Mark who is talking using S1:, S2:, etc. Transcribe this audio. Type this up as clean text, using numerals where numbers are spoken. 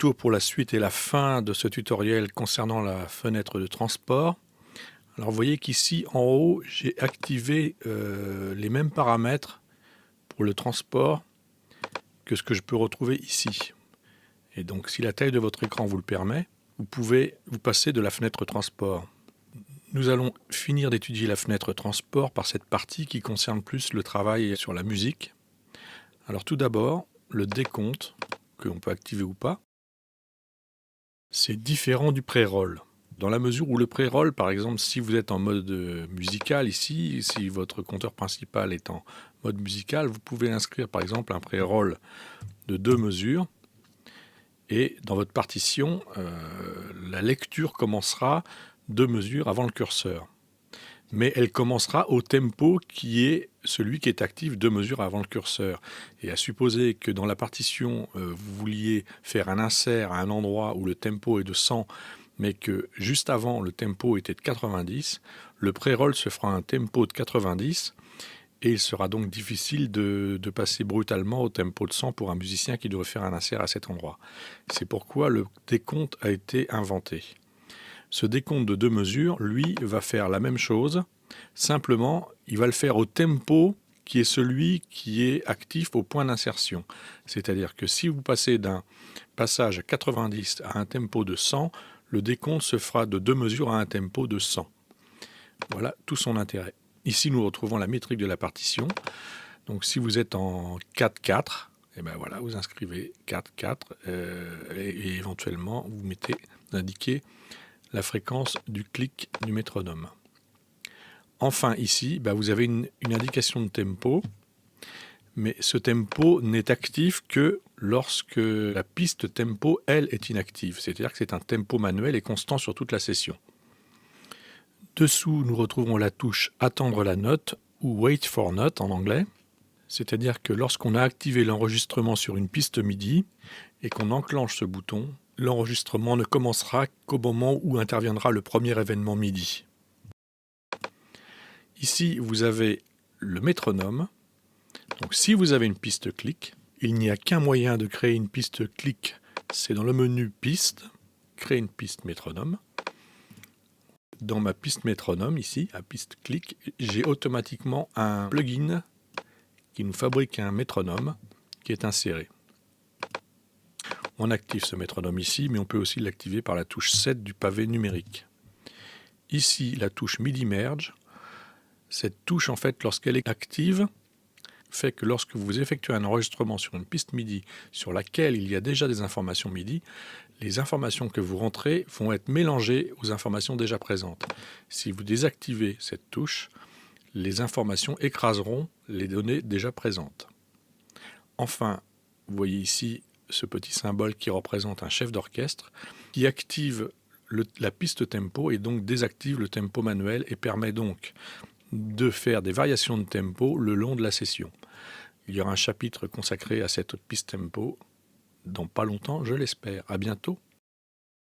S1: retour pour la suite et la fin de ce tutoriel concernant la fenêtre de transport. Alors vous voyez qu'ici en haut j'ai activé les mêmes paramètres pour le transport que ce que je peux retrouver ici. Et donc si la taille de votre écran vous le permet, vous pouvez vous passer de la fenêtre transport. Nous allons finir d'étudier la fenêtre transport par cette partie qui concerne plus le travail sur la musique. Alors tout d'abord, le décompte, que l'on peut activer ou pas, c'est différent du pré-roll. Dans la mesure où le pré-roll, par exemple, si vous êtes en mode musical ici, si votre compteur principal est en mode musical, vous pouvez inscrire par exemple un pré-roll de 2 mesures. Et dans votre partition, la lecture commencera 2 mesures avant le curseur. Mais elle commencera au tempo qui est celui qui est actif 2 mesures avant le curseur. Et à supposer que dans la partition, vous vouliez faire un insert à un endroit où le tempo est de 100, mais que juste avant le tempo était de 90, le pré-roll se fera un tempo de 90, et il sera donc difficile de passer brutalement au tempo de 100 pour un musicien qui devrait faire un insert à cet endroit. C'est pourquoi le décompte a été inventé. Ce décompte de 2 mesures, lui, va faire la même chose, simplement, il va le faire au tempo qui est celui qui est actif au point d'insertion. C'est-à-dire que si vous passez d'un passage à 90 à un tempo de 100, le décompte se fera de 2 mesures à un tempo de 100. Voilà tout son intérêt. Ici, nous retrouvons la métrique de la partition. Donc, si vous êtes en 4-4, et ben voilà, vous inscrivez 4-4 et éventuellement, vous indiquez la fréquence du clic du métronome. Enfin, ici, vous avez une indication de tempo, mais ce tempo n'est actif que lorsque la piste tempo, elle, est inactive. C'est-à-dire que c'est un tempo manuel et constant sur toute la session. Dessous, nous retrouvons la touche « Attendre la note » ou « Wait for note » en anglais. C'est-à-dire que lorsqu'on a activé l'enregistrement sur une piste MIDI et qu'on enclenche ce bouton, l'enregistrement ne commencera qu'au moment où interviendra le premier événement MIDI. Ici, vous avez le métronome. Donc, si vous avez une piste clic, il n'y a qu'un moyen de créer une piste clic, c'est dans le menu Piste, créer une piste métronome. Dans ma piste métronome, ici, à piste clic, j'ai automatiquement un plugin qui nous fabrique un métronome qui est inséré. On active ce métronome ici, mais on peut aussi l'activer par la touche 7 du pavé numérique. Ici, la touche MIDI Merge. Cette touche, en fait, lorsqu'elle est active, fait que lorsque vous effectuez un enregistrement sur une piste MIDI sur laquelle il y a déjà des informations MIDI, les informations que vous rentrez vont être mélangées aux informations déjà présentes. Si vous désactivez cette touche, les informations écraseront les données déjà présentes. Enfin, vous voyez ici ce petit symbole qui représente un chef d'orchestre qui active la piste tempo et donc désactive le tempo manuel et permet donc de faire des variations de tempo le long de la session. Il y aura un chapitre consacré à cette piste tempo dans pas longtemps, je l'espère. À bientôt.